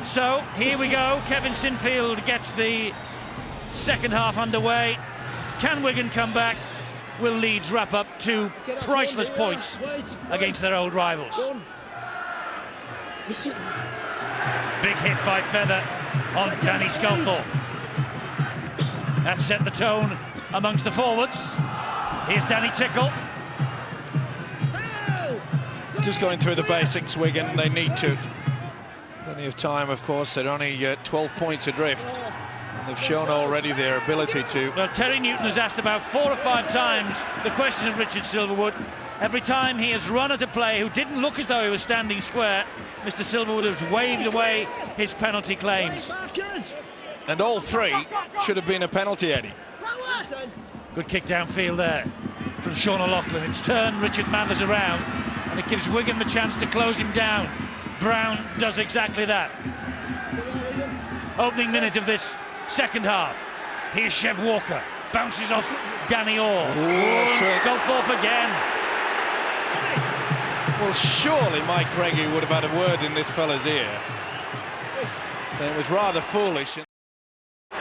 So here we go. Kevin Sinfield gets the second half underway. Can Wigan come back? Will Leeds wrap up 2 priceless points against their old rivals? Big hit by Feather on Danny Sculthorpe. That set the tone amongst the forwards. Here's Danny Tickle. Just going through the basics, Wigan, they need to. Plenty of time, of course. They're only 12 points adrift. And they've shown already their ability to... Well, Terry Newton has asked about 4 or 5 times the question of Richard Silverwood. Every time he has run at a player who didn't look as though he was standing square, Mr. Silverwood has waved away his penalty claims. And all 3 should have been a penalty, Eddie. Good kick downfield there from Sean O'Loughlin. It's turned Richard Mathers around, and it gives Wigan the chance to close him down. Brown does exactly that. Opening minute of this second half. Here's Chev Walker. Bounces off Danny Orr. Sculthorpe again. Well, surely Mike Gregory would have had a word in this fella's ear. So it was rather foolish.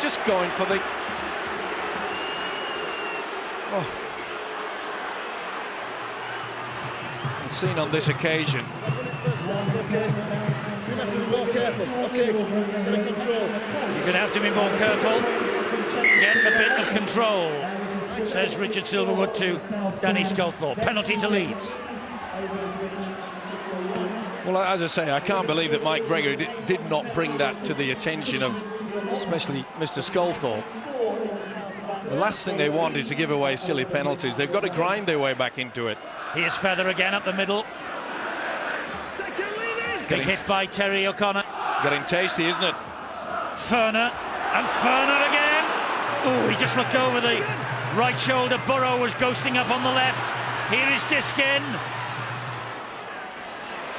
Just going for the... Oh. We've seen on this occasion. You're going to have to be more careful. Okay, get a control. You're going to have to be more careful. Get a bit of control, says Richard Silverwood to Danny Sculthorpe. Penalty to Leeds. Well, as I say, I can't believe that Mike Gregory did not bring that to the attention of especially Mr. Sculthorpe. The last thing they want is to give away silly penalties. They've got to grind their way back into it. Here's Feather again up the middle. Big hit by Terry O'Connor. Getting tasty, isn't it? Ferner, and Ferner again. Oh, he just looked over the right shoulder. Burrow was ghosting up on the left. Here is Diskin.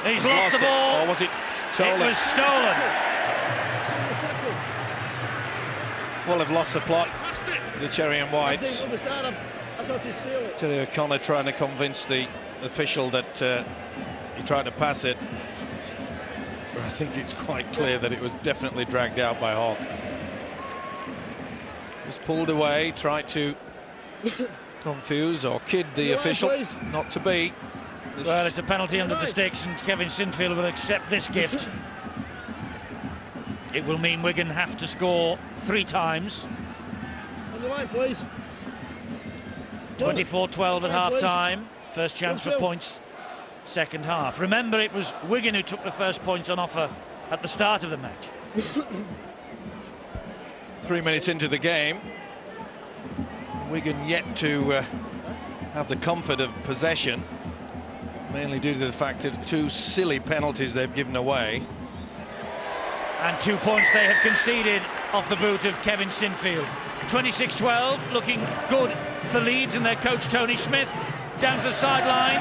He's lost the ball. Or was it stolen? It was stolen. Well, they've lost the plot, the Cherry and Whites. Terry O'Connor trying to convince the official that he tried to pass it. But I think it's quite clear that it was definitely dragged out by Hogg. Was pulled away, tried to confuse or kid the official. Not to be. Well, it's a penalty under the sticks, and Kevin Sinfield will accept this gift. It will mean Wigan have to score 3 times. On the line, please. 24-12 at half-time. First chance for points, second half. Remember, it was Wigan who took the first points on offer at the start of the match. 3 minutes into the game. Wigan yet to have the comfort of possession, mainly due to the fact of 2 silly penalties they've given away. And 2 points they have conceded off the boot of Kevin Sinfield. 26-12, looking good for Leeds and their coach Tony Smith. Down to the sideline,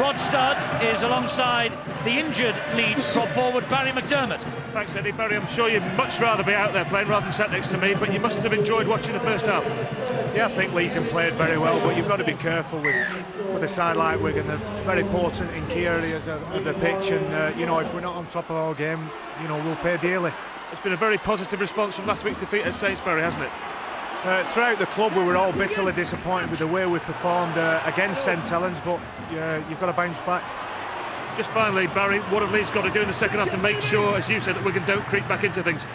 Rod Studd is alongside the injured Leeds prop forward Barry McDermott. Thanks, Eddie. Barry, I'm sure you'd much rather be out there playing rather than sat next to me, but you must have enjoyed watching the first half. Yeah, I think Leeds have played very well, but you've got to be careful with a side like Wigan. They're very important in key areas of the pitch, and you know, if we're not on top of our game, you know, we'll pay dearly. It's been a very positive response from last week's defeat at Sainsbury, hasn't it? Throughout the club, we were all bitterly disappointed with the way we performed against St Helens, but you've got to bounce back. Just finally, Barry, what have Leeds got to do in the second half to make sure, as you said, that Wigan don't creep back into things?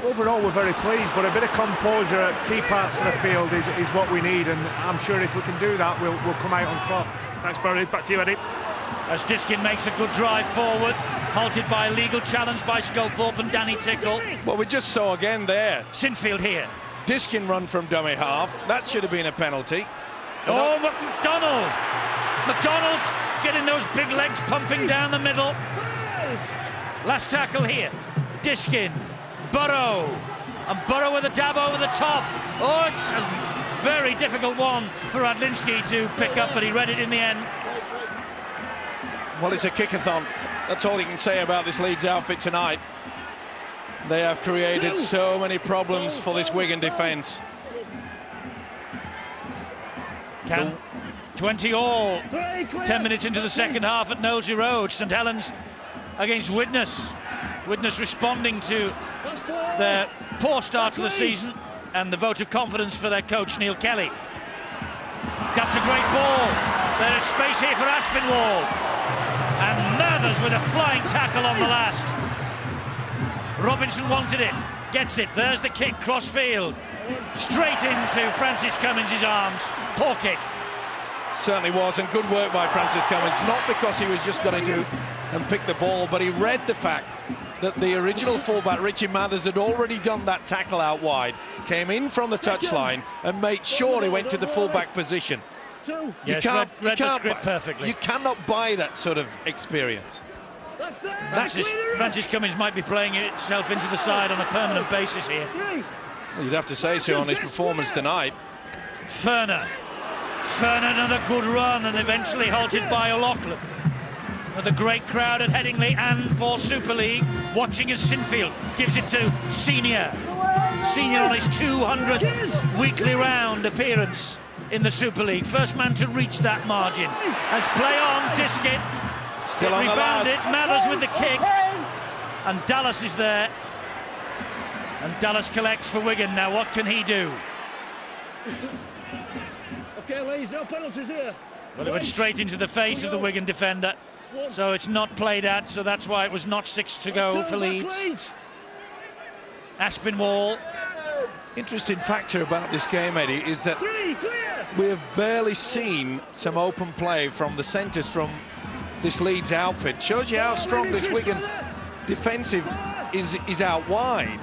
Overall, we're very pleased, but a bit of composure at key parts of the field is what we need, and I'm sure if we can do that, we'll come out on top. Thanks, Barry. Back to you, Eddie. As Diskin makes a good drive forward, halted by a legal challenge by Sculthorpe and Danny Tickle. Well, we just saw again there. Sinfield here. Diskin run from dummy half. That should have been a penalty. Oh, McDonald! McDonald getting those big legs pumping down the middle. Last tackle here. Diskin, Burrow, and Burrow with a dab over the top. Oh, it's a very difficult one for Adlinski to pick up, but he read it in the end. Well, it's a kickathon. That's all you can say about this Leeds outfit tonight. They have created so many problems for this Wigan defence. 20 all. 10 minutes into the second half at Knowlesy Road. St Helens against Widnes. Witness responding to their poor start to the season and the vote of confidence for their coach, Neil Kelly. That's a great ball. There is space here for Aspinwall. And Mathers with a flying tackle on the last. Robinson wanted it, gets it. There's the kick, cross-field. Straight into Francis Cummins' arms. Poor kick. Certainly was, and good work by Francis Cummins, not because he was just going to do and pick the ball, but he read the fact that the original fullback, Richie Mathers, had already done that tackle out wide, came in from the touchline and made sure he went to the fullback position. Yes, read the script perfectly. You cannot buy that sort of experience. Francis Cummins might be playing itself into the side on a permanent basis here. Well, you'd have to say so on his performance tonight. Ferner, another good run, and eventually halted by O'Loughlin. The great crowd at Headingley and for Super League, watching as Sinfield gives it to Senior. Senior on his 200th weekly round appearance in the Super League. First man to reach that margin. As play on, Diskin. Still on rebounded, Mathers with the kick. And Dallas is there. And Dallas collects for Wigan. Now what can he do? Okay, Leeds, no penalties here. Well, it went straight into the face of the Wigan defender. So it's not played at, so that's why it was not 6 to go for Leeds. Aspinwall. Interesting factor about this game, Eddie, is that we have barely seen some open play from the centres from this Leeds outfit. Shows you how strong this Wigan defensive is out wide.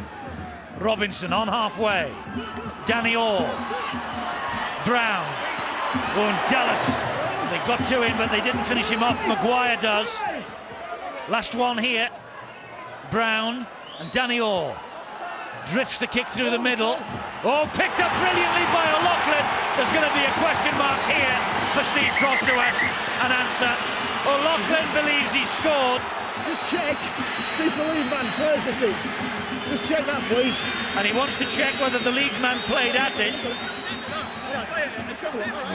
Robinson on halfway. Danny Orr. Brown. Oh, and Dallas. They got to him, but they didn't finish him off. Maguire does. Last one here. Brown and Danny Orr. Drifts the kick through the middle. Oh, picked up brilliantly by O'Loughlin. There's going to be a question mark here for Steve Cross to ask an answer. O'Loughlin believes he's scored. Just check. See if the lead man plays the team. Just check that, please. And he wants to check whether the Leeds man played at it.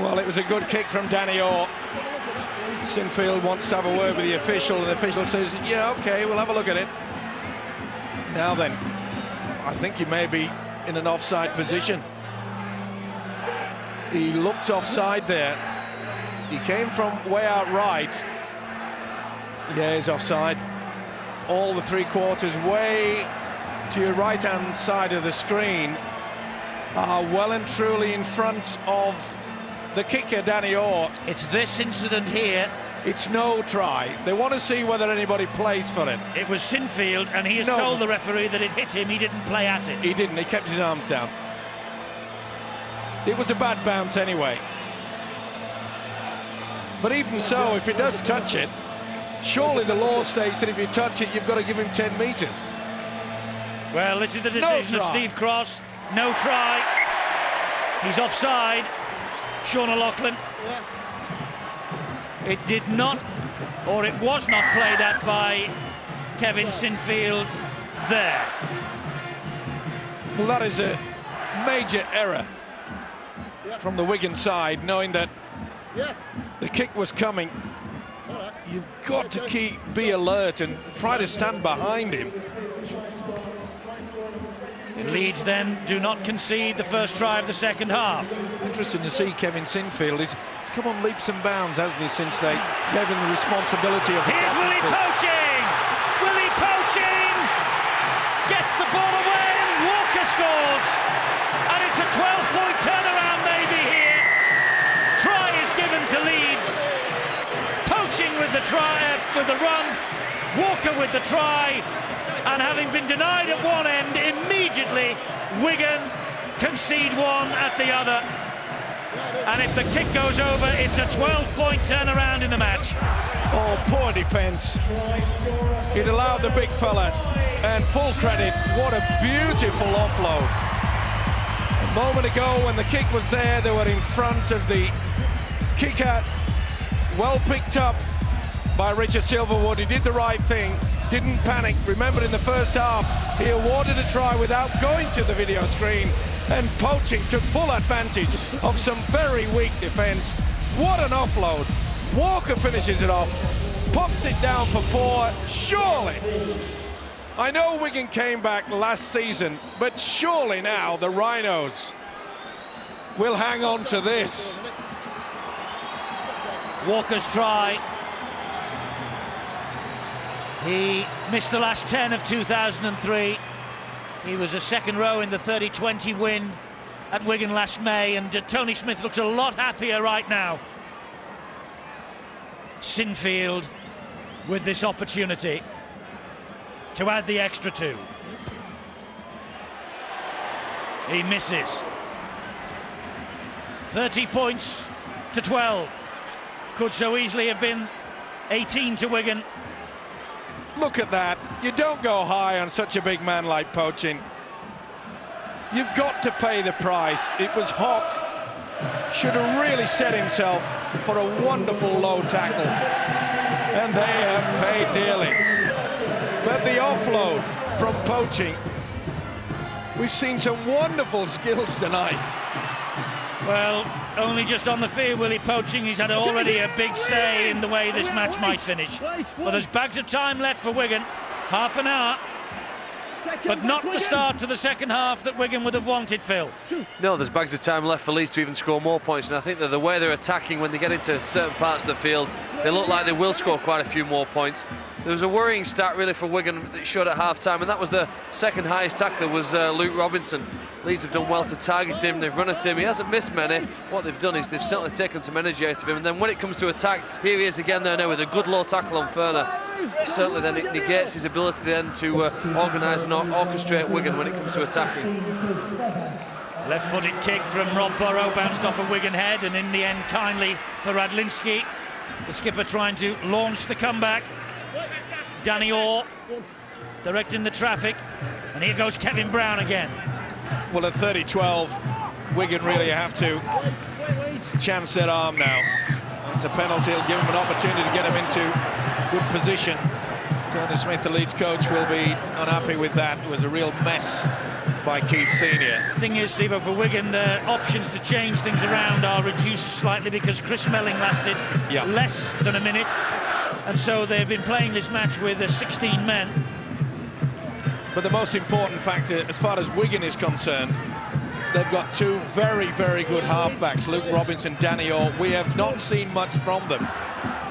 Well, it was a good kick from Danny Orr. Sinfield wants to have a word with the official, and the official says, yeah, OK, we'll have a look at it. Now then, I think he may be in an offside position. He looked offside there. He came from way out right. Yeah, he's offside. All the three quarters way to your right-hand side of the screen are well and truly in front of the kicker, Danny Orr. It's this incident here. It's no try. They want to see whether anybody plays for it. It was Sinfield, and he has told the referee that it hit him. He didn't play at it. He didn't. He kept his arms down. It was a bad bounce anyway. But even so, if he does touch it, surely the law states that if you touch it, you've got to give him 10 metres. Well, this is the decision of Steve Cross. No try. He's offside. Sean O'Loughlin. It did not, or it was not played at by Kevin Sinfield there. Well, that is a major error from the Wigan side, knowing that the kick was coming. You've got to be alert and try to stand behind him. Leeds then do not concede the first try of the second half. Interesting to see Kevin Sinfield. He's come on leaps and bounds, hasn't he, since they gave him the responsibility of the Here's Willie poaching! Willie poaching! Gets the ball away and Walker scores! And it's a 12-point turnaround maybe here. Try is given to Leeds. Poaching with the try, with the run. Walker with the try. And having been denied at one end, immediately Wigan concede one at the other. And if the kick goes over, it's a 12-point turnaround in the match. Oh, poor defence. It allowed the big fella, and full credit, what a beautiful offload. A moment ago when the kick was there, they were in front of the kicker. Well picked up by Richard Silverwood. He did the right thing. Didn't panic. Remember, in the first half, he awarded a try without going to the video screen, and poaching took full advantage of some very weak defence. What an offload. Walker finishes it off, pops it down for 4. Surely I know Wigan came back last season, but surely now the Rhinos will hang on to this. Walker's try. He missed the last 10 of 2003. He was a second row in the 30-20 win at Wigan last May, and Tony Smith looks a lot happier right now. Sinfield with this opportunity to add the extra 2. He misses. 30 points to 12. Could so easily have been 18 to Wigan. Look at that. You don't go high on such a big man like Poaching. You've got to pay the price. It was Hock. Should have really set himself for a wonderful low tackle. And they have paid dearly. But the offload from Poaching. We've seen some wonderful skills tonight. Well, only just on the field, Willie Poaching. He's had already a big say in the way this match might finish. But there's bags of time left for Wigan. Half an hour. But not the start to the second half that Wigan would have wanted, Phil. No, there's bags of time left for Leeds to even score more points, and I think that the way they're attacking when they get into certain parts of the field, they look like they will score quite a few more points. There was a worrying start really for Wigan that showed at half-time, and that was the second highest tackler was Luke Robinson. Leeds have done well to target him, they've run at him, he hasn't missed many. What they've done is they've certainly taken some energy out of him, and then when it comes to attack, here he is again there now with a good low tackle on Ferner. Certainly then it negates his ability then to organise and orchestrate Wigan when it comes to attacking. Left-footed kick from Rob Burrow, bounced off a Wigan head, and in the end kindly for Radlinski. The skipper trying to launch the comeback. Danny Orr directing the traffic, and here goes Kevin Brown again. Well, at 30-12, Wigan really have to chance their arm now. It's a penalty, it'll give him an opportunity to get him into good position. Tony Smith, the Leeds coach, will be unhappy with that. It was a real mess by Keith Senior. The thing is, Steve, for Wigan, the options to change things around are reduced slightly because Chris Melling lasted less than a minute, and so they've been playing this match with 16 men. But the most important factor, as far as Wigan is concerned, they've got two very, very good halfbacks, Luke Robinson, Danny Orr. We have not seen much from them.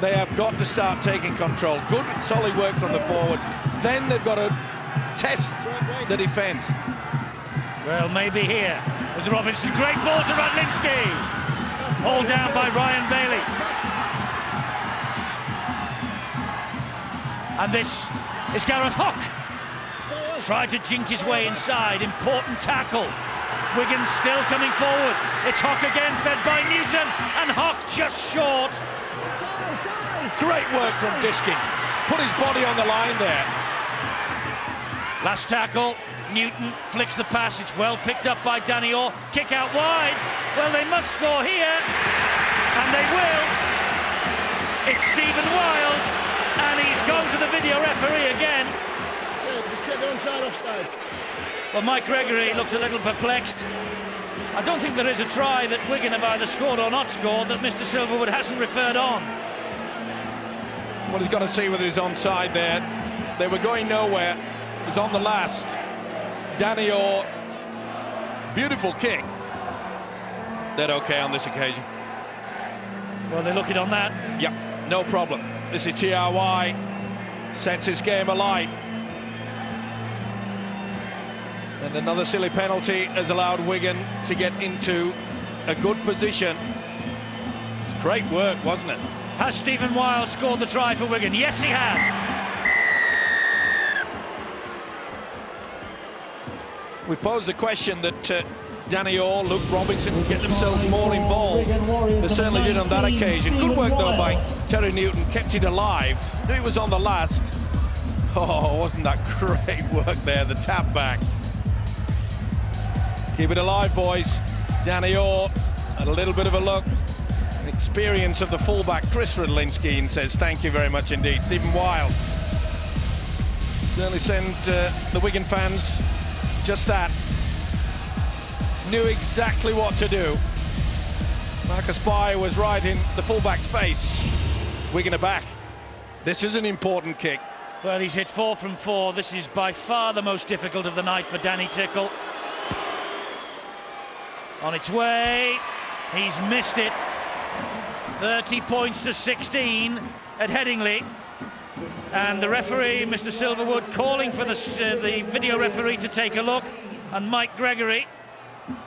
They have got to start taking control. Good, solid work from the forwards. Then they've got to test the defence. Well, maybe here with Robinson. Great ball to Radlinski. Hauled down by Ryan Bailey. And this is Gareth Hock. Tried to jink his way inside. Important tackle. Wigan still coming forward. It's Hock again, fed by Newton, and Hock just short. Great work from Diskin. Put his body on the line there. Last tackle. Newton flicks the pass. It's well picked up by Danny Orr. Kick out wide. Well, they must score here, and they will. It's Stephen Wild, and he's gone to the video referee again. Well, Mike Gregory looks a little perplexed. I don't think there is a try that Wigan have either scored or not scored that Mr. Silverwood hasn't referred on. Well, he's got to see whether he's onside there. They were going nowhere. He's on the last. Danny Orr, beautiful kick. They're okay on this occasion. Well, they look it on that. Yep, no problem. This is TRY, sets his game alight. And another silly penalty has allowed Wigan to get into a good position. It's great work, wasn't it? Has Stephen Wild scored the try for Wigan? Yes, he has. We posed the question that Danny Orr, Luke Robinson would get themselves more involved. They certainly did on that occasion. Good work, though, by Terry Newton. Kept it alive. Knew it was on the last. Oh, wasn't that great work there, the tap back. Keep it alive, boys. Danny Orr had a little bit of a look. Experience of the fullback, Chris Radlinski, says thank you very much indeed. Stephen Wild. Certainly send the Wigan fans just that. Knew exactly what to do. Marcus Spy was right in the fullback's face. Wigan are back. This is an important kick. Well, he's hit 4 from 4. This is by far the most difficult of the night for Danny Tickle. On its way, he's missed it. 30 points to 16 at Headingley. And the referee, Mr. Silverwood, calling for the video referee to take a look. And Mike Gregory,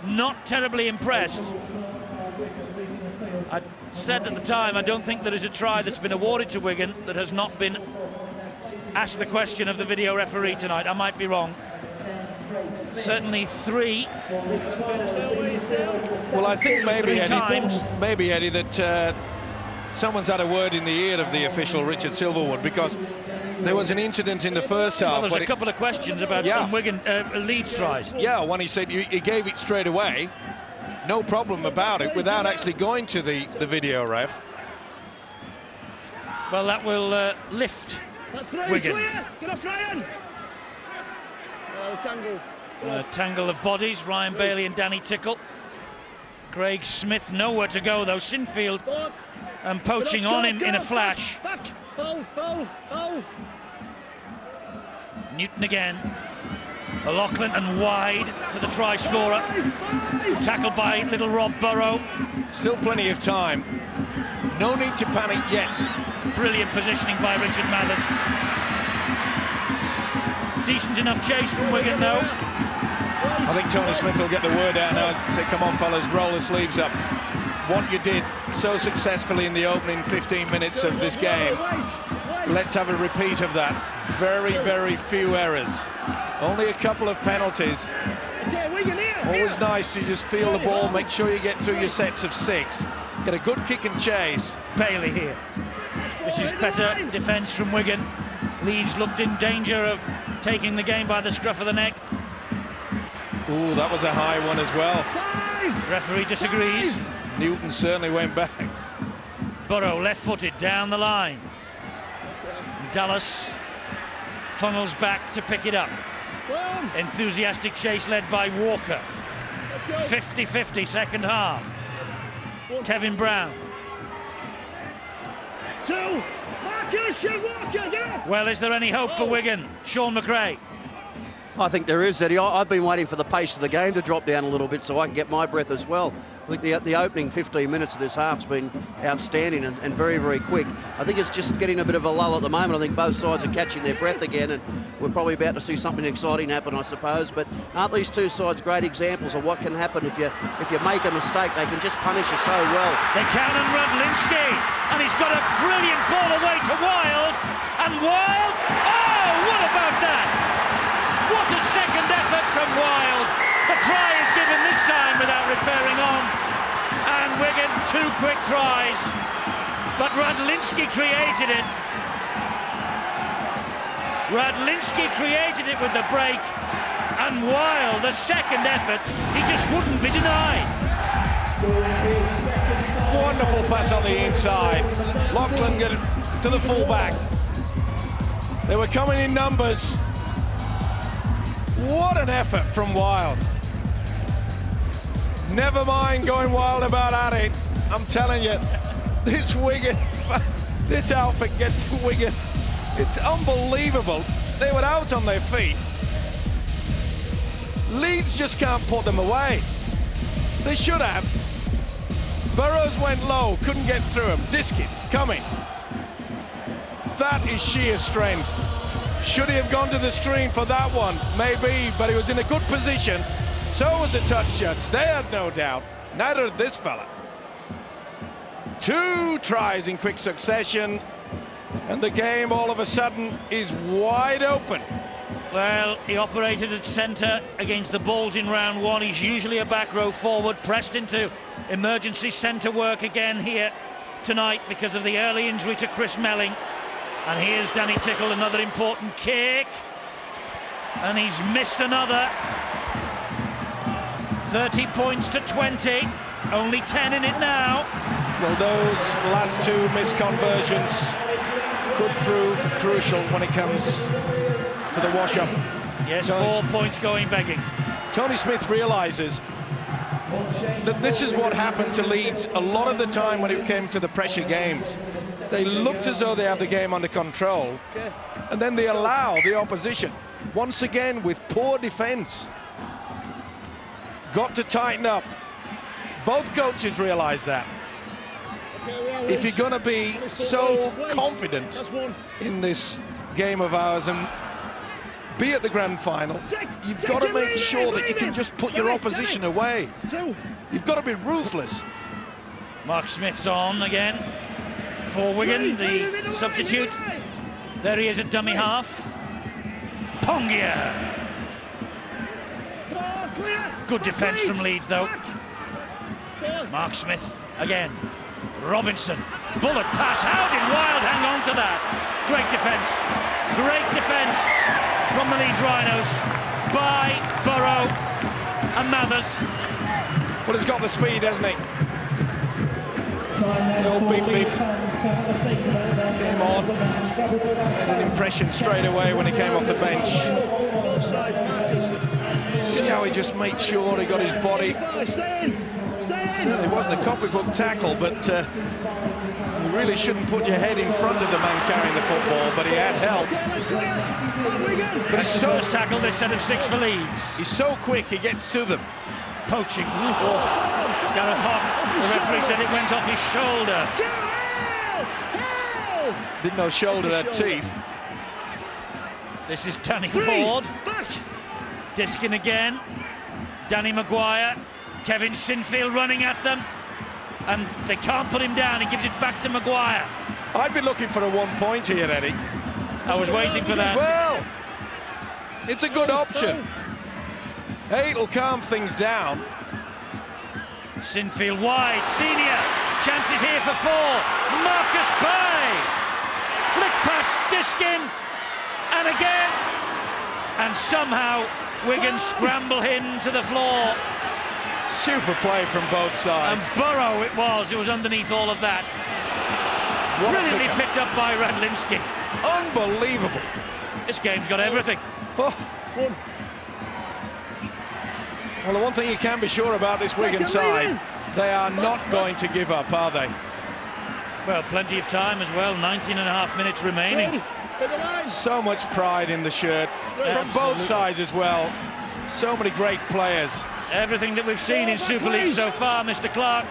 not terribly impressed. I said at the time, I don't think there is a try that's been awarded to Wigan that has not been asked the question of the video referee tonight. I might be wrong. Certainly 3. Well, I think maybe, times. Eddie, that someone's had a word in the ear of the official, Richard Silverwood, because there was an incident in the first half. Well, there's a couple of questions about some Wigan Leeds tries. Yeah, when he said he gave it straight away, no problem about it, without actually going to the video ref. Well, that will lift Wigan. Get off Ryan. Tangle. A tangle of bodies, Ryan Bailey and Danny Tickle. Craig Smith nowhere to go though. Sinfield and poaching on him in a flash. Back. Hold. Newton again. O'Loughlin and wide to the try scorer. Tackled by little Rob Burrow. Still plenty of time. No need to panic yet. Brilliant positioning by Richard Mathers. Decent enough chase from Wigan though. I think Tony Smith will get the word out now. Say, come on fellas, roll the sleeves up. What you did so successfully in the opening 15 minutes of this game, let's have a repeat of that. Very, very few errors. Only a couple of penalties. Always nice to just feel the ball, make sure you get through your sets of 6. Get a good kick and chase. Bailey here. This is better defence from Wigan. Leeds looked in danger of taking the game by the scruff of the neck. Ooh, that was a high one as well. The referee disagrees. Newton certainly went back. Burrow left-footed down the line. Dallas funnels back to pick it up. Enthusiastic chase led by Walker. 50-50 second half. Kevin Brown. 2. Marcus, Walker, get off. Well, is there any hope for Wigan? Sean McRae. I think there is, Eddie. I've been waiting for the pace of the game to drop down a little bit so I can get my breath as well. I think the opening 15 minutes of this half's been outstanding and very, very quick. I think it's just getting a bit of a lull at the moment. I think both sides are catching their breath again, and we're probably about to see something exciting happen, I suppose. But aren't these two sides great examples of what can happen if you make a mistake? They can just punish you so well. They count on Radlinski, and he's got a brilliant ball away to Wild, and Wild. Oh, what about that? What a second effort from Wild. The try is given this time without referring on. And Wigan 2 quick tries. But Radlinski created it. Radlinski created it with the break. And Wild, the second effort, he just wouldn't be denied. Wonderful pass on the inside. Loughlin get it to the fullback. They were coming in numbers. What an effort from Wild. Never mind going wild about at it. I'm telling you, this Wigan, this outfit gets Wigan. It's unbelievable. They were out on their feet. Leeds just can't put them away. They should have. Burrows went low, couldn't get through him. Diskin coming. That is sheer strength. Should he have gone to the screen for that one? Maybe, but he was in a good position. So was the touch judge. They had no doubt. Neither did this fella. 2 tries in quick succession, and the game all of a sudden is wide open. Well, he operated at centre against the Bulls in round 1. He's usually a back row forward, pressed into emergency centre work again here tonight because of the early injury to Chris Melling. And here's Danny Tickle, another important kick. And he's missed another. 30 points to 20. Only 10 in it now. Well, those last 2 missed conversions could prove crucial when it comes to the wash-up. Yes, 4 points going begging. Tony Smith realises that this is what happened to Leeds a lot of the time when it came to the pressure games. They looked as though they had the game under control, and then they allow the opposition, once again with poor defence. Got to tighten up. Both coaches realise that. If you're going to be so confident in this game of ours and be at the grand final, you've got to make sure that you can just put your opposition away. You've got to be ruthless. Mark Smith's on again for Wigan, the substitute. There he is at dummy half. Pongia. Good defence from Leeds, though. Mark Smith again. Robinson. Bullet pass. How did Wild hang on to that? Great defence. Great defence from the Leeds Rhinos by Burrow and Mathers. Well, he's got the speed, hasn't he? Beep, beep. Came on. Made an impression straight away when he came off the bench. See how he just made sure he got his body. Certainly wasn't a copybook tackle, but you really shouldn't put your head in front of the man carrying the football, but he had help. But it's the first tackle this set of 6 for Leeds. He's so quick, he gets to them. Poaching. Gareth Hock, the referee said it went off his shoulder. Didn't know shoulder had teeth. This is Danny Ward. Diskin again. Danny Maguire. Kevin Sinfield running at them. And they can't put him down. He gives it back to Maguire. I'd be looking for a 1 point here, Eddie. I was waiting for that. Well, it's a good option. Hey, it'll calm things down. Sinfield wide, Senior, chances here for 4. Marcus Bay, flick past Diskin, and again, and somehow Wigan scramble him to the floor. Super play from both sides. And Burrow it was underneath all of that. Brilliantly picked up by Radlinski. Unbelievable. This game's got everything. Oh. Well, the one thing you can be sure about this Wigan side, they are not going to give up, are they? Well, plenty of time as well, 19.5 minutes remaining. So much pride in the shirt from both sides as well. So many great players. Everything that we've seen in Super League so far, Mr. Clark,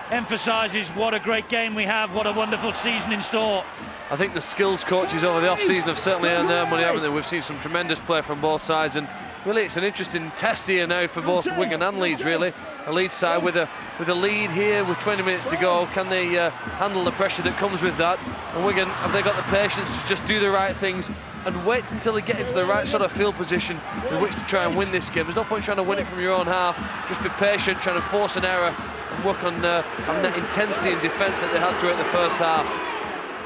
emphasises what a great game we have, what a wonderful season in store. I think the skills coaches over the off-season have certainly earned their money, haven't they? We've seen some tremendous play from both sides, and really it's an interesting test here now for both Wigan and Leeds, really. A Leeds side with a lead here with 20 minutes to go. Can they handle the pressure that comes with that? And Wigan, have they got the patience to just do the right things and wait until they get into the right sort of field position in which to try and win this game? There's no point trying to win it from your own half. Just be patient, trying to force an error and work on having that intensity in defence that they had throughout the first half.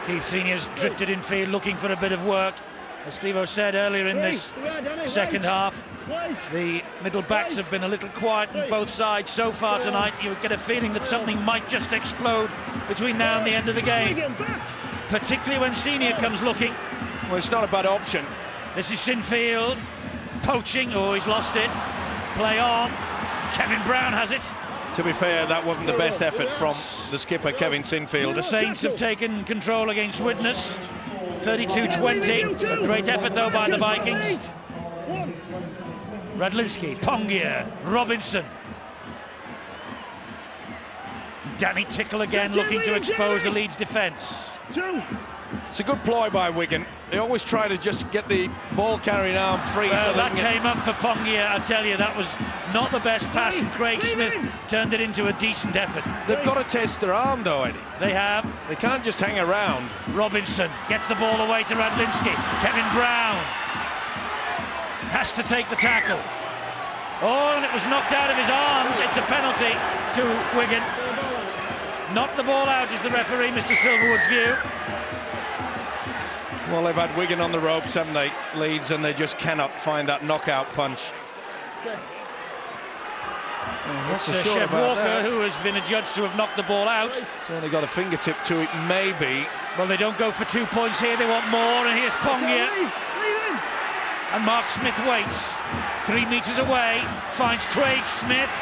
Keith Senior's drifted in field looking for a bit of work. As Steve-O said earlier in this second half, the middle backs have been a little quiet on both sides so far tonight. You get a feeling that something might just explode between now and the end of the game, particularly when Senior comes looking. Well, it's not a bad option. This is Sinfield, poaching, oh, he's lost it. Play on, Kevin Brown has it. To be fair, that wasn't the best effort from the skipper, Kevin Sinfield. The Saints have taken control against Widnes, 32-20. A great effort, though, by the Vikings. Radlinski, Pongia, Robinson. Danny Tickle again looking to expose the Leeds defence. It's a good ploy by Wigan. They always try to just get the ball-carrying arm free. Well, so that came up for Pongia, I tell you. That was not the best pass, and Craig Smith turned it into a decent effort. They've got to test their arm, though, Eddie. They have. They can't just hang around. Robinson gets the ball away to Radlinski. Kevin Brown has to take the tackle. Oh, and it was knocked out of his arms. It's a penalty to Wigan. Knocked the ball out is the referee, Mr. Silverwood's view. Well, they've had Wigan on the ropes, haven't they, Leeds, and they just cannot find that knockout punch. It's Chev Walker who has been adjudged to have knocked the ball out. Certainly got a fingertip to it, maybe. Well, they don't go for 2 points here, they want more, and here's Pongia. And Mark Smith waits. 3 metres away, finds Craig Smith,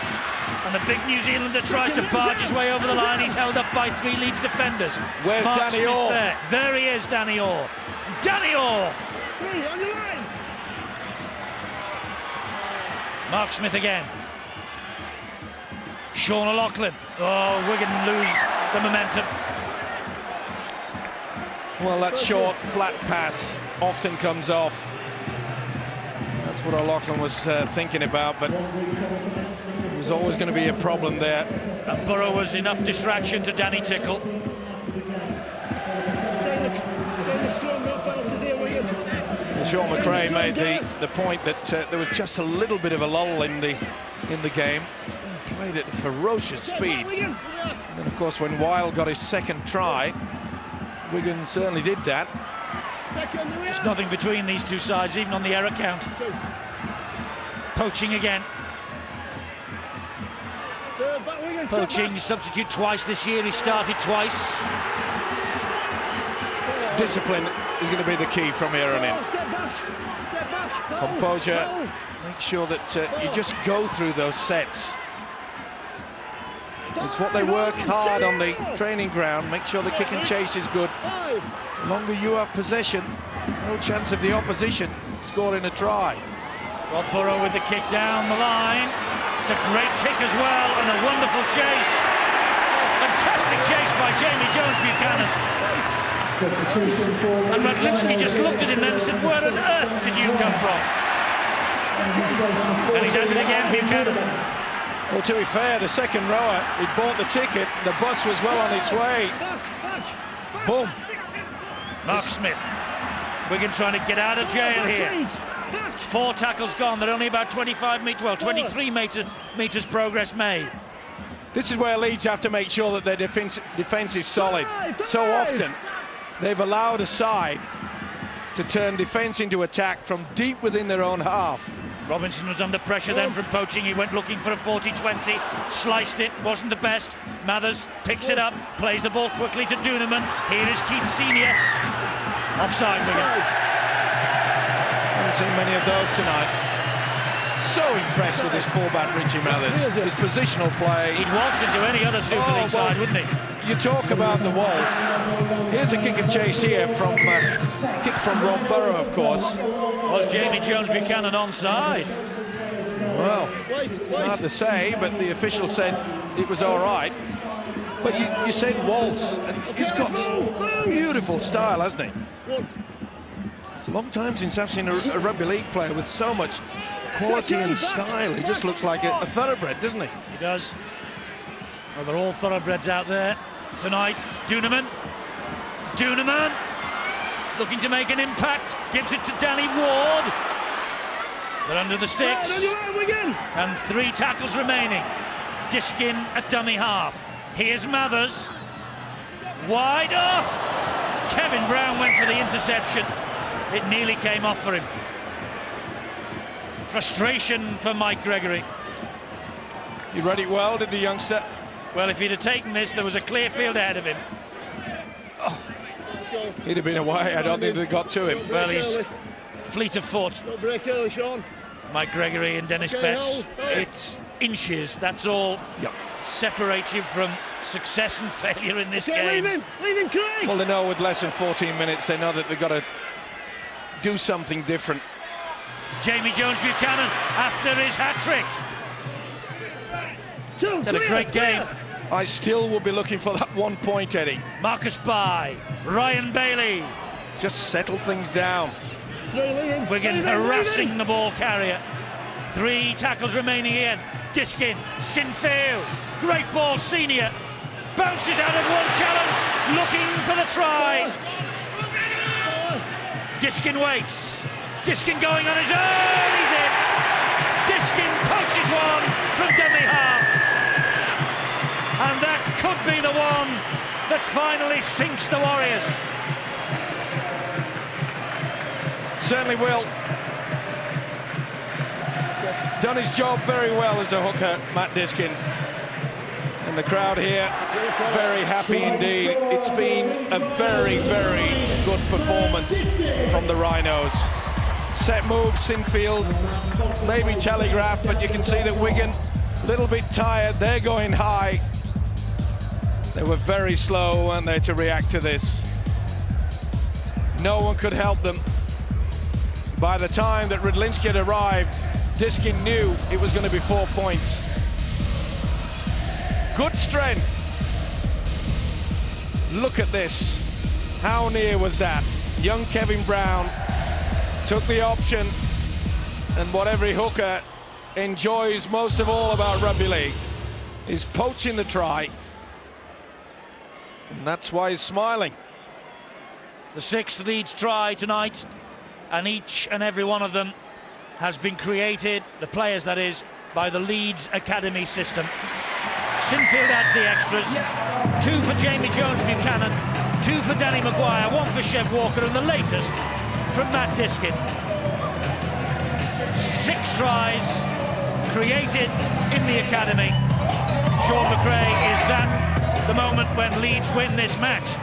and the big New Zealander tries to barge his way over the line. He's held up by 3 Leeds defenders. Where's Mark Danny Smith Orr? there he is, Danny Orr. Danny Orr. 3 on your line. Mark Smith again. Sean O'Loughlin. Oh, Wigan lose the momentum. Well, that short, flat pass often comes off. That's what O'Loughlin was thinking about, but there was always going to be a problem there. And Burrow was enough distraction to Danny Tickle. Stay in the scrum, no penalties here, Wigan. Well, Sean McRae made the point that there was just a little bit of a lull in the game. It's been played at ferocious speed. And of course, when Weil got his second try, Wigan certainly did that. There's nothing between these two sides, even on the error count. Poaching again. Poaching, substitute twice this year, he started twice. Discipline is going to be the key from here on in. Composure, make sure that you just go through those sets. It's what they work hard on the training ground. Make sure the kick and chase is good. The longer you have possession, no chance of the opposition scoring a try. Rob Burrow with the kick down the line. It's a great kick as well, and a wonderful chase. Fantastic chase by Jamie Jones-Buchanan. And Radlinski just looked at him then and said, "Where on earth did you come from?" And he's at it again, Buchanan. Well, to be fair, the second rower, he'd bought the ticket, the bus was well on its way. Boom. Mark Smith. Wigan trying to get out of jail here. 4 tackles gone. They're only about 25 metres, well, 23 metres progress made. This is where Leeds have to make sure that their defence is solid. So often, they've allowed a side to turn defence into attack from deep within their own half. Robinson was under pressure then from Poaching. He went looking for a 40-20, sliced it, wasn't the best. Mathers picks it up, plays the ball quickly to Duneman. Here is Keith Senior. Offside, Wigan. Haven't seen many of those tonight. So impressed with this fullback Richie Mathers. His positional play. He'd waltz into any other Super League side, wouldn't he? You talk about the waltz. Here's a kick and chase here from kick from Rob Burrow, of course. Was Jamie Jones-Buchanan onside? Well, hard to say, but the official said it was all right. But you said waltz, and he's got beautiful style, hasn't he? It's a long time since I've seen a rugby league player with so much quality and style. He just looks like a thoroughbred, doesn't he? He does. Well, they're all thoroughbreds out there tonight. Duneman. Looking to make an impact. Gives it to Danny Ward. They're under the sticks. And 3 tackles remaining. Diskin at dummy half. Here's Mathers. Wide. Oh! Kevin Brown went for the interception. It nearly came off for him. Frustration for Mike Gregory. He read it well, did the youngster? Well, if he'd have taken this, there was a clear field ahead of him. Oh. He'd have been away. I don't think they got to him. Well, he's fleet of foot. Don't break early, Sean. Mike Gregory and Dennis Betts. It's inches, that's all. Yep. Separates you from success and failure in this game. Leave him, Craig. Well, they know with less than 14 minutes, they know that they've got to do something different. Jamie Jones-Buchanan after his hat-trick. Had a great game. I still will be looking for that 1 point, Eddie. Marcus Bye, Ryan Bailey. Just settle things down. Wigan harassing the ball carrier. 3 tackles remaining again. Diskin, Sinfield, great ball, Senior. Bounces out of one challenge, looking for the try. Diskin waits. Diskin going on his own, he's in. Diskin poaches one from dummy half. And that could be the one that finally sinks the Warriors. Certainly will. Done his job very well as a hooker, Matt Diskin. And the crowd here, very happy indeed. It's been a very, very good performance from the Rhinos. Set move, Sinfield, maybe telegraph, but you can see that Wigan, a little bit tired. They're going high. They were very slow, weren't they, to react to this. No one could help them. By the time that Rydlinski had arrived, Diskin knew it was going to be 4 points. Good strength. Look at this. How near was that? Young Kevin Brown took the option, and what every hooker enjoys most of all about rugby league is poaching the try, and that's why he's smiling. The 6th Leeds try tonight, and each and every one of them has been created, the players that is, by the Leeds Academy system. Sinfield adds the extras. 2 for Jamie Jones-Buchanan, 2 for Danny Maguire, 1 for Chev Walker, and the latest from Matt Diskin. 6 tries created in the academy. Sean McRae, is that the moment when Leeds win this match?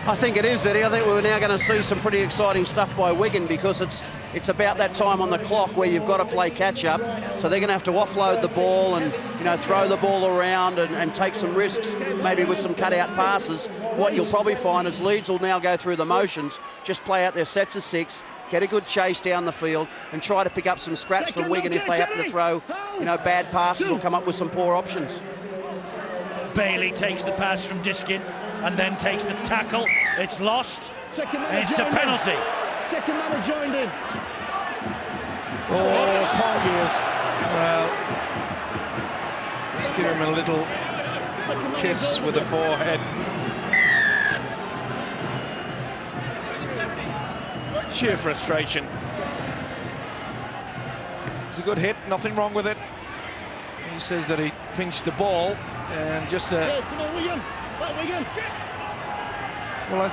I think it is, Eddie. I think we're now going to see some pretty exciting stuff by Wigan, because it's about that time on the clock where you've got to play catch-up. So they're going to have to offload the ball and, you know, throw the ball around and take some risks, maybe with some cut-out passes. What you'll probably find is Leeds will now go through the motions, just play out their sets of 6, get a good chase down the field, and try to pick up some scraps from Wigan if they happen to throw, you know, bad passes or come up with some poor options. Bailey takes the pass from Diskin and then takes the tackle. It's lost. It's a penalty. Second man had joined in. Oh, Pongiers. Well, just give him a little kiss with the forehead. Sheer frustration. It's a good hit, nothing wrong with it. He says that he pinched the ball and just a... Come on, Wigan. Back, Wigan. Well,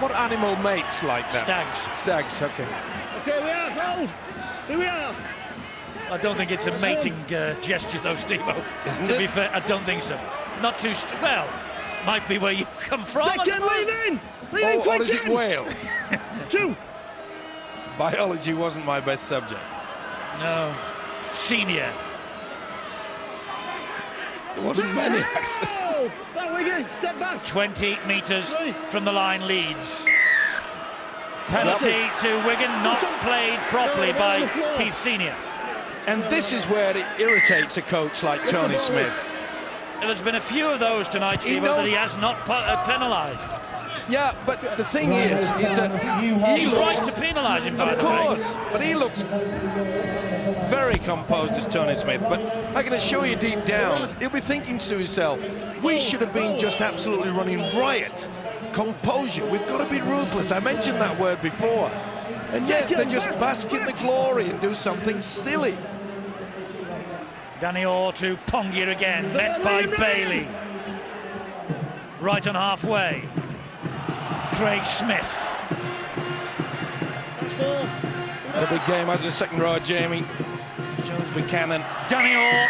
what animal mates like that? Stags. Stags, okay. Okay, we are, hold. Here we are. I don't think it's a mating gesture, though, Steve-O. To be fair, I don't think so. Not too... well, might be where you come from. Second, lead in. Lead in, quick, or is it Wales? 2. Biology wasn't my best subject. No. Senior. There wasn't many, actually. Oh, that Wigan, step back. 20 metres from the line, Leeds. Penalty to Wigan, not played properly by Keith Senior. And this is where it irritates a coach like Tony Smith. There's been a few of those tonight, Steve, that he has not penalised. Yeah, but the thing is that He's right to penalise him, by the way. Of course, but he looks very composed as Tony Smith. But I can assure you deep down, he'll be thinking to himself, we should have been just absolutely running riot. Composure, we've got to be ruthless. I mentioned that word before. And yet they just bask in the glory and do something silly. Danny Orr to Pongier again, met by Bailey. Right on halfway. Craig Smith. Had a big game as a second row, Jamie. Jones Buchanan. Danny Orr.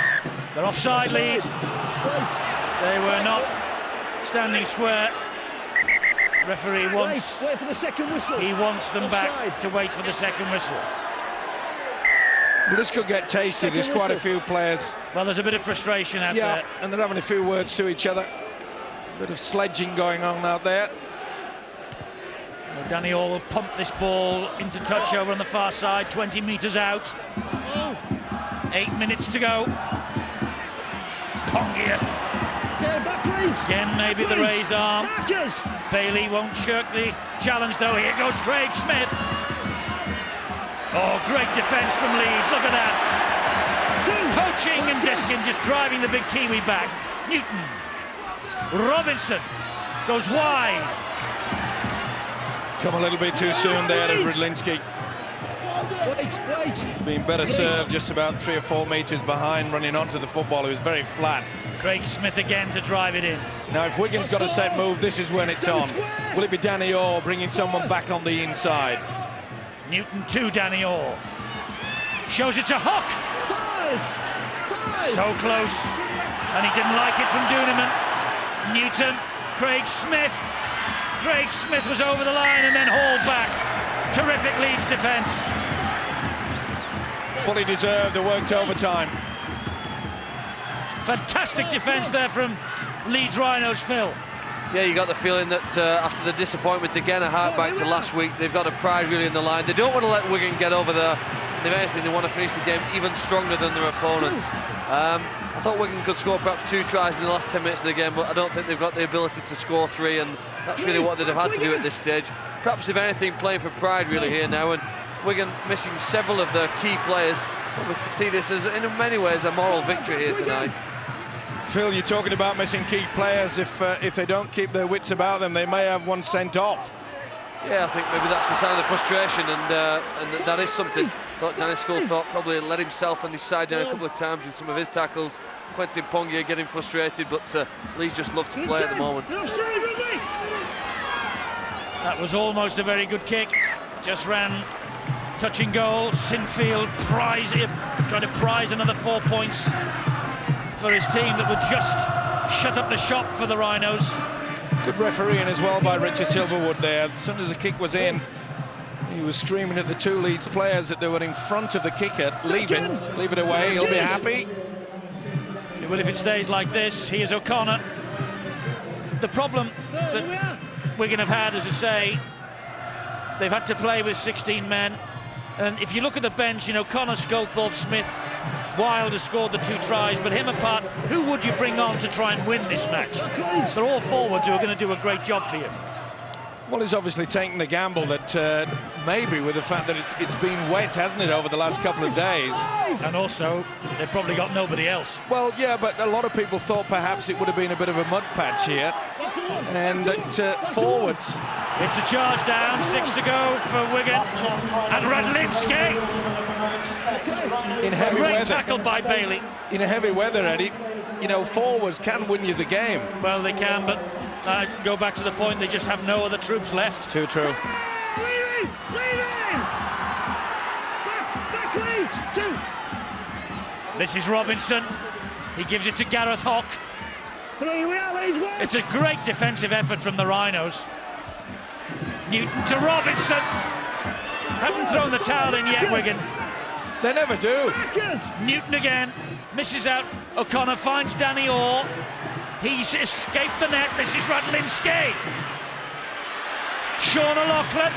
They're offside, Leeds. They were not standing square. Referee wants... Wait for the second whistle. He wants them back to wait for the second whistle. Well, this could get tasty. There's quite a few players. Well, there's a bit of frustration out there. And they're having a few words to each other. A bit of sledging going on out there. Well, Danny Orr will pump this ball into touch over on the far side, 20 metres out. 8 minutes to go. Pongier. Again, maybe the raised arm. Bailey won't shirk the challenge, though. Here goes Craig Smith. Oh, great defence from Leeds. Look at that. Poaching and Diskin just driving the big Kiwi back. Newton. Robinson goes wide. Come a little bit too soon there to Rydlinski. Being better served just about 3 or 4 metres behind, running onto the football. It was very flat. Craig Smith again to drive it in. Now, if Wigan's got a set move, this is when it's on. Will it be Danny Orr bringing someone back on the inside? Newton to Danny Orr. Shows it to Hock. So close. And he didn't like it from Duneman. Newton, Craig Smith. Craig Smith was over the line and then hauled back. Terrific Leeds defence. Fully deserved, they worked overtime. Fantastic defence there from Leeds Rhinos, Phil. Yeah, you got the feeling that after the disappointment again, a hark back to last week, they've got a pride really in the line. They don't want to let Wigan get over there. And if anything, they want to finish the game even stronger than their opponents. I thought Wigan could score perhaps 2 tries in the last 10 minutes of the game, but I don't think they've got the ability to score 3, and that's really what they'd have had to do at this stage. Perhaps, if anything, playing for pride really here now, and Wigan missing several of their key players. But we see this as, in many ways, a moral victory here tonight. Phil, you're talking about missing key players. If they don't keep their wits about them, they may have one sent off. Yeah, I think maybe that's a sign of the frustration, and that is something. Thought Danny Sculthorpe probably let himself and his side down a couple of times with some of his tackles. Quentin Pongia getting frustrated, but Leeds just love to play at the moment. That was almost a very good kick. Just ran touching goal. Sinfield trying to prize another 4 points for his team that would just shut up the shop for the Rhinos. Good refereeing as well by Richard Silverwood there. As soon as the kick was in, he was screaming at the 2 Leeds players that they were in front of the kicker. Leave it away, he'll be happy. Well, if it stays like this, here's O'Connor. The problem that Wigan have had, as I say, they've had to play with 16 men. And if you look at the bench, you know, Connor, Sculthorpe, Smith, Wilde has scored the 2 tries, but him apart, who would you bring on to try and win this match? They're all forwards who are going to do a great job for you. Well, he's obviously taken the gamble that maybe with the fact that it's been wet, hasn't it, over the last couple of days. And also, they've probably got nobody else. Well, yeah, but a lot of people thought perhaps it would have been a bit of a mud patch here. And forwards. It's a charge down, 6 to go for Wigan. And Radlinski. In heavy Great weather. tackle by Bailey. In a heavy weather, Eddie, you know, forwards can win you the game. Well, they can, but I go back to the point, they just have no other troops left. Too true. Leading! Back Leeds! 2! This is Robinson. He gives it to Gareth Hock. 3, we are Leeds 1! It's a great defensive effort from the Rhinos. Newton to Robinson. Haven't thrown the towel in yet, Wigan. They never do. Newton again. Misses out. O'Connor finds Danny Orr. He's escaped the net. This is Radlinski. Sean O'Loughlin.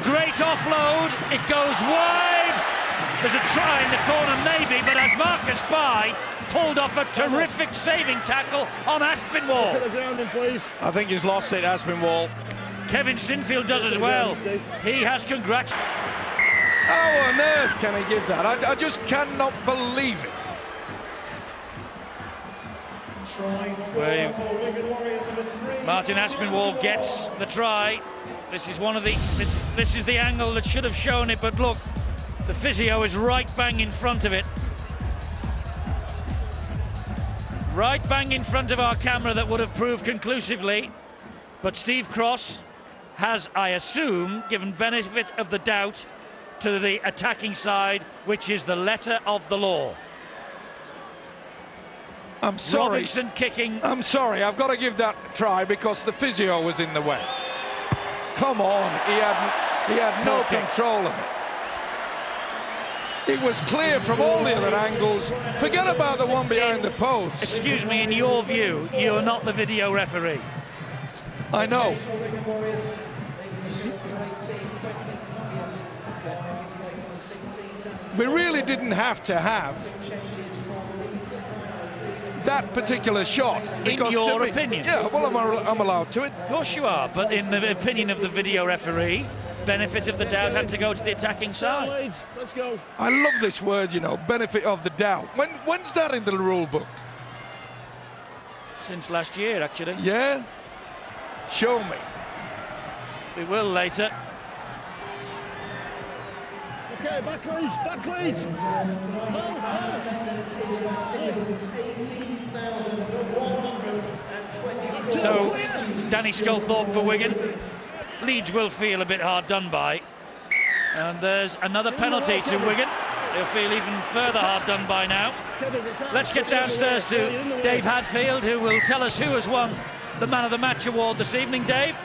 Great offload. It goes wide. There's a try in the corner maybe, but as Marcus Bai pulled off a terrific saving tackle on Aspinwall. I think he's lost it, Aspinwall. Kevin Sinfield does as well. He has congratulated. How on earth can he give that? I just cannot believe it. Martin Aspinwall gets the try. This is this is the angle that should have shown it, but look, the physio is right bang in front of it. Right bang in front of our camera that would have proved conclusively. But Steve Cross has, I assume, given benefit of the doubt to the attacking side, which is the letter of the law. I'm sorry. Robinson kicking. I'm sorry, I've got to give that a try because the physio was in the way. Come on, he had no control of it. It was clear from all the other angles. Forget about the one behind the post. Excuse me, in your view, you're not the video referee. I know. We really didn't have to have that particular shot. In your opinion? Yeah, well, I'm allowed to it. Of course you are, but in the opinion of the video referee, benefit of the doubt had to go to the attacking side. Let's go. I love this word, you know, benefit of the doubt. When's that in the rule book? Since last year, actually. Yeah? Show me. We will later. Okay, back Leeds. So, Danny Sculthorpe for Wigan. Leeds will feel a bit hard done by. And there's another penalty to Wigan. They'll feel even further hard done by now. Let's get downstairs to Dave Hadfield, who will tell us who has won the Man of the Match award this evening. Dave?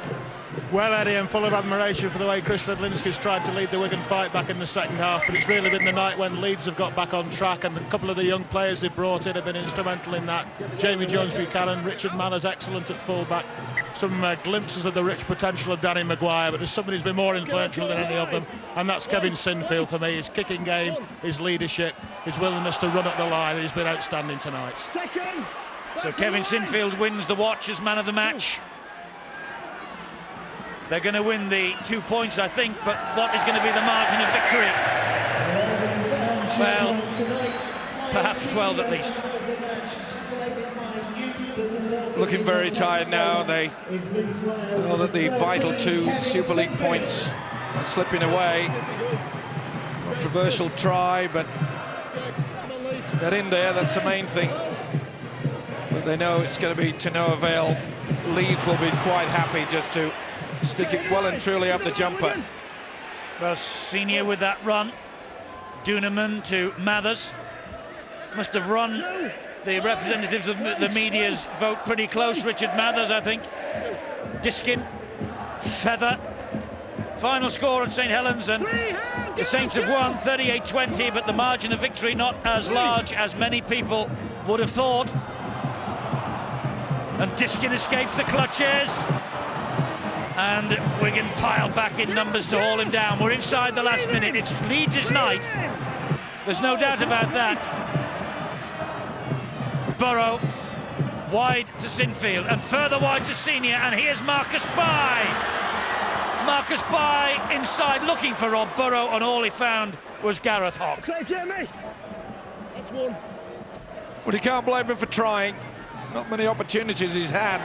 Well, Eddie, I'm full of admiration for the way Chris Redlinski's tried to lead the Wigan fight back in the second half, but it's really been the night when Leeds have got back on track, and a couple of the young players they brought in have been instrumental in that. Jamie Jones-Buchanan, Richard Manners, excellent at full-back. Some glimpses of the rich potential of Danny Maguire, but there's somebody who's been more influential than any of them, and that's Kevin Sinfield for me. His kicking game, his leadership, his willingness to run at the line, he's been outstanding tonight. So Kevin Sinfield wins the watch as man of the match. They're going to win the 2 points, I think, but what is going to be the margin of victory? Well, perhaps 12 at least. Looking very tired now. They know that the vital 2 Super League points are slipping away. Controversial try, but they're in there, that's the main thing. But they know it's going to be to no avail. Leeds will be quite happy just to stick it well and truly up the jumper. Well, Senior with that run. Duneman to Mathers. Must have run the representatives of the media's vote pretty close. Richard Mathers, I think. Diskin. Feather. Final score at St Helens, and the Saints have won 38-20, but the margin of victory not as large as many people would have thought. And Diskin escapes the clutches. And Wigan pile back in numbers to haul him down. We're inside the last minute. It's Leeds' night. There's no doubt about that. Burrow wide to Sinfield and further wide to Senior, and here's Marcus Bai. Marcus Bai inside looking for Rob Burrow, and all he found was Gareth Hock. Okay, Jamie. That's one. Well, you can't blame him for trying. Not many opportunities he's had.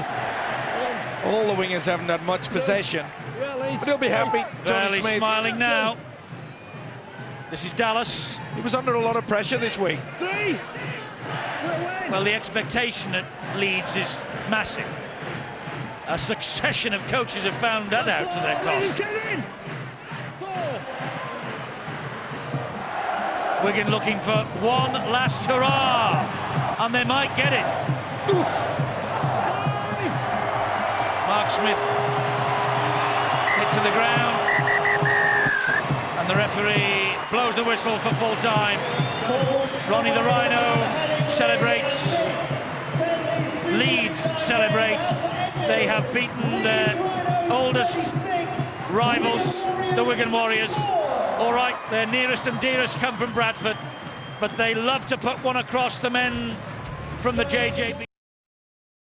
All the wingers haven't had much possession, but he'll be happy. Barely smiling now. This is Dallas. He was under a lot of pressure this week. Well, the expectation at Leeds is massive. A succession of coaches have found that out to their cost. Wigan looking for one last hurrah, and they might get it. Oof. Mark Smith hit to the ground, and the referee blows the whistle for full time. Ronnie the Rhino celebrates. Leeds celebrate. They have beaten their oldest rivals, the Wigan Warriors. All right, their nearest and dearest come from Bradford, but they love to put one across the men from the JJB.